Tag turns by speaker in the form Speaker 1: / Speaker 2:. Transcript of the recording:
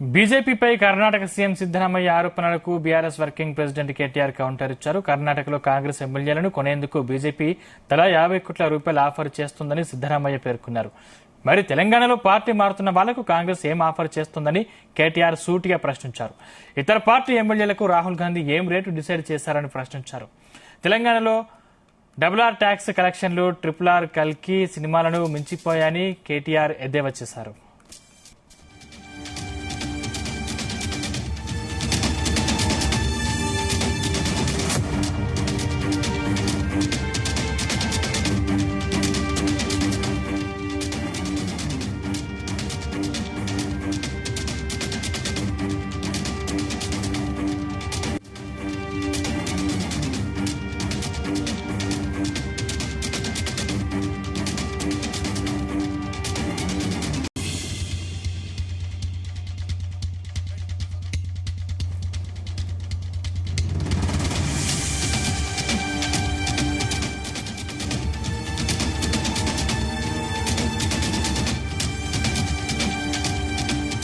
Speaker 1: బీజేపీపై Karnataka CM Siddaramaiah ఆరోపణలకు BRS working president KTR counter ఇచ్చారు. కర్ణాటకలో కాంగ్రెస్ ఎమ్మెల్యేలను కొనేందుకు బీజేపీ తలా 50 కోట్ల రూపాయలు ఆఫర్ చేస్తుందని సిద్దరామయ్య పేర్కొన్నారు. మరి తెలంగాణలో పార్టీ మారుతున్న వాళ్లకు కాంగ్రెస్ ఏం ఆఫర్ చేస్తుందని కేటీఆర్ సూటిగా ప్రశ్నించారు. ఇతర పార్టీ ఎమ్మెల్యేలకు రాహుల్ గాంధీ ఏం రేటు డిసైడ్ చేశారని ప్రశ్నించారు. తెలంగాణలో RRR ట్యాక్స్ కలెక్షన్లు RRR కల్కి సినిమాలను మించిపోయాయని కేటీఆర్ ఎద్దేవా చేశారు.